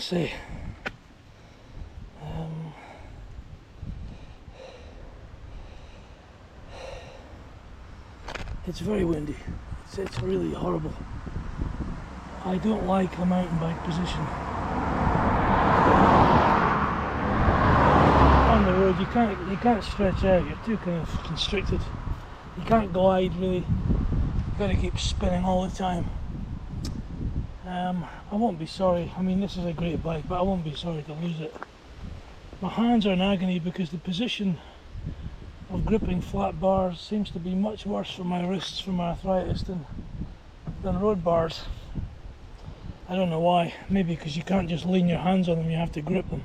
say? It's very windy. It's really horrible. I don't like the mountain bike position. On the road, you can't stretch out. You're too kind of constricted. You can't glide really. You've got to keep spinning all the time. I won't be sorry. I mean, this is a great bike, but I won't be sorry to lose it. My hands are in agony because the position of gripping flat bars seems to be much worse for my wrists from arthritis than road bars. I don't know why. Maybe because you can't just lean your hands on them, you have to grip them.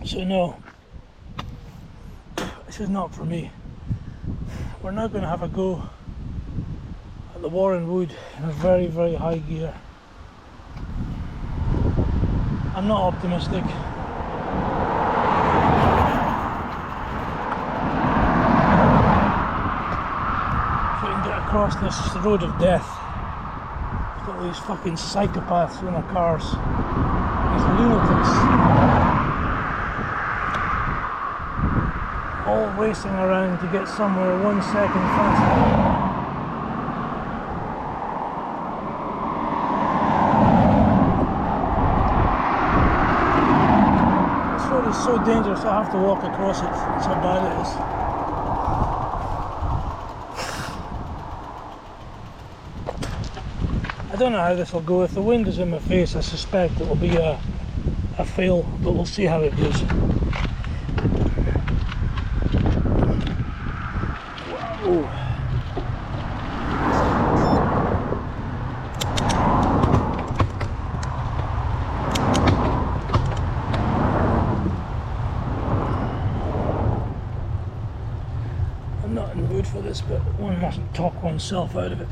So no, this is not for me. We're now going to have a go at the Warren Wood in a very, very high gear. I'm not optimistic. If we can get across this road of death, we've got these fucking psychopaths in our cars, these lunatics, all racing around to get somewhere 1 second faster. It's so dangerous I have to walk across it. That's how bad it is. I don't know how this will go. If the wind is in my face, I suspect it will be a fail, but we'll see how it goes. Whoa. I'm not in the mood for this, but one mustn't talk oneself out of it.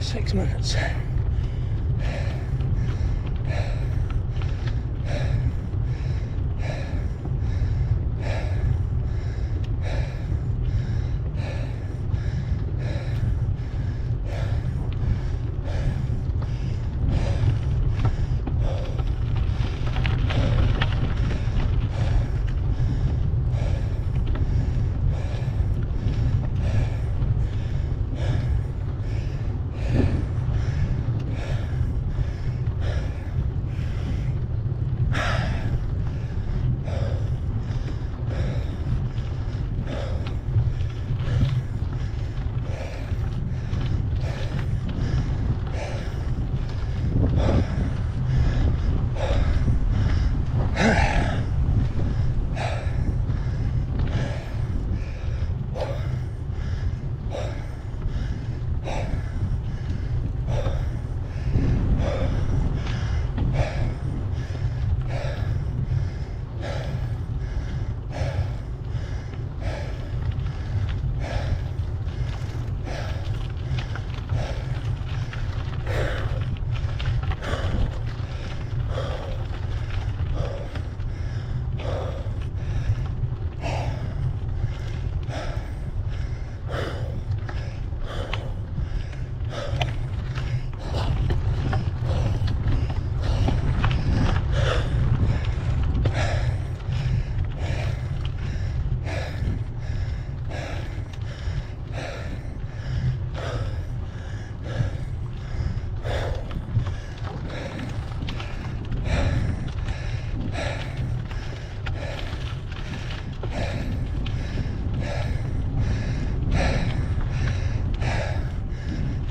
6 minutes.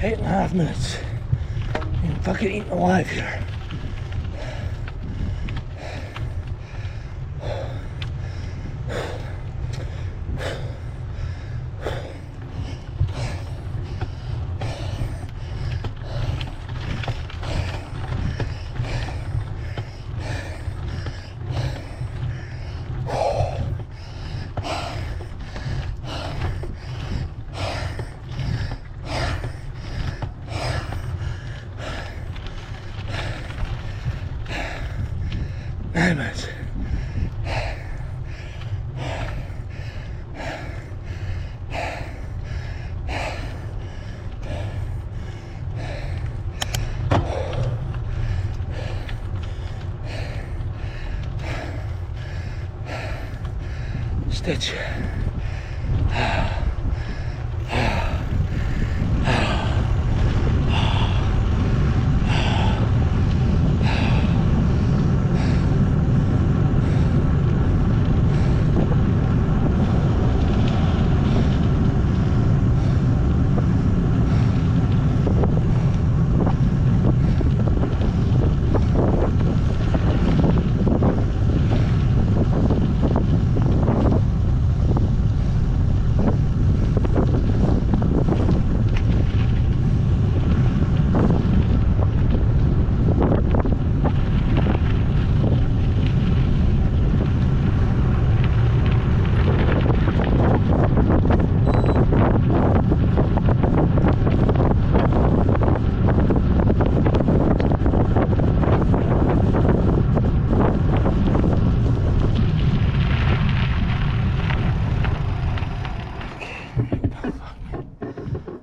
Eight and a half minutes. I'm fucking eating alive here. Damn it. Stitch.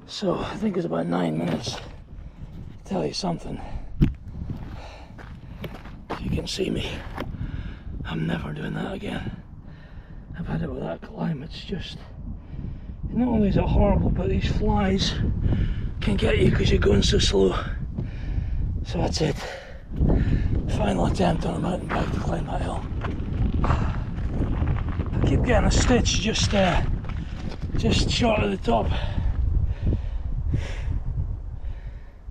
So I think it's about 9 minutes. I'll tell you something. If you can see me, I'm never doing that again. I've had it with that climb. It's just not only is it horrible, but these flies can get you because you're going so slow. So that's it. Final attempt on a mountain bike to climb that hill. I keep getting a stitch just short of the top.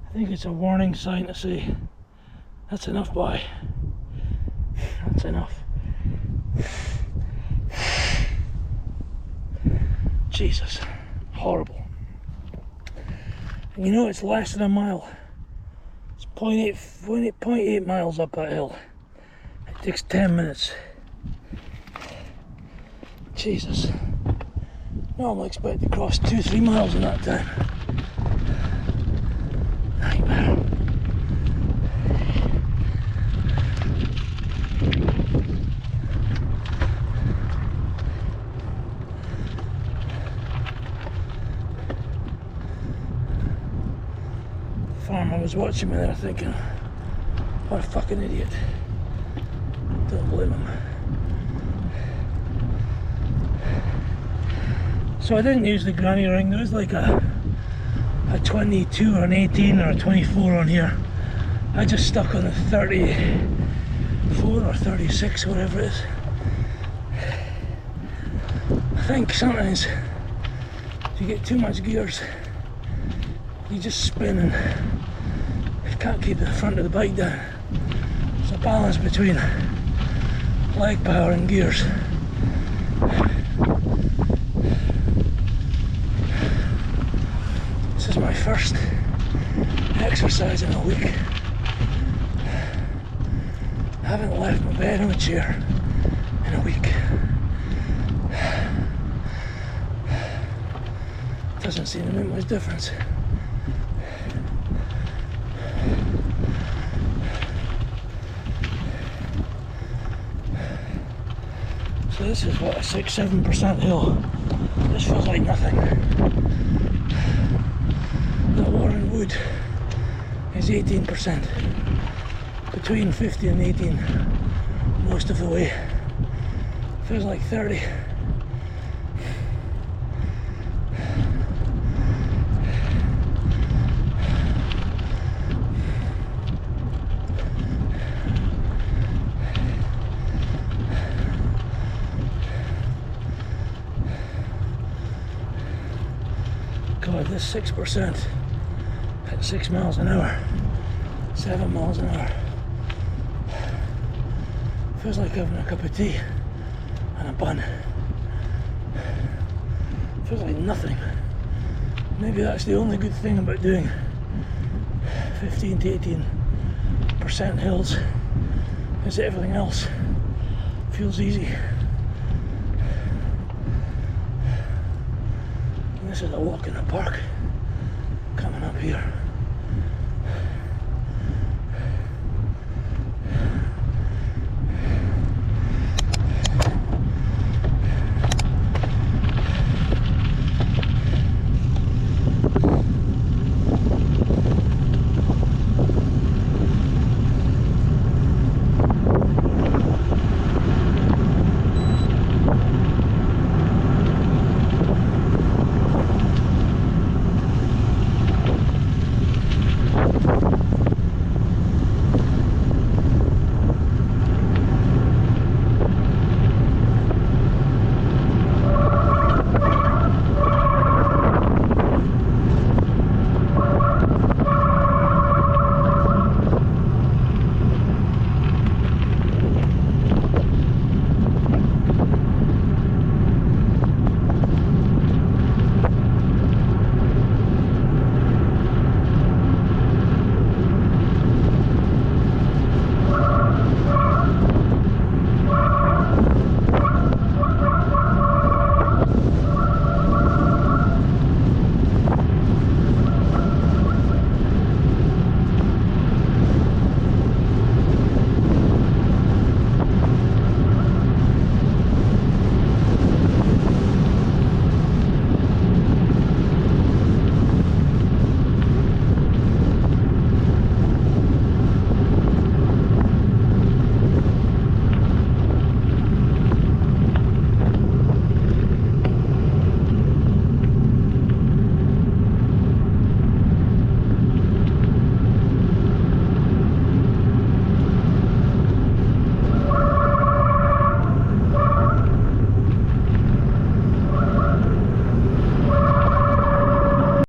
I think it's a warning sign to say, that's enough, boy. That's enough. Jesus, horrible. And you know, it's less than a mile. It's 0.8 miles up that hill. It takes 10 minutes. Jesus. Normally expect to cross 2-3 miles in that time. Nightmare. Farmer was watching me there thinking, what a fucking idiot. Don't blame him. So I didn't use the granny ring. There was like a 22 or an 18 or a 24 on here. I just stuck on the 34 or 36, whatever it is. I think sometimes if you get too much gears, you just spin and you can't keep the front of the bike down. It's a balance between leg power and gears. This is my first exercise in a week. I haven't left my bed or my chair in a week. Doesn't seem to make much difference. So this is what, a 6-7% hill. This feels like nothing. The Warren Wood is 18%. Between 50 and 18 most of the way. Feels like 30. God, this 6% at 6 miles an hour, 7 miles an hour. Feels like having a cup of tea and a bun. Feels like nothing. Maybe that's the only good thing about doing 15 to 18% hills, is that everything else feels easy. And this is a walk in the park coming up here.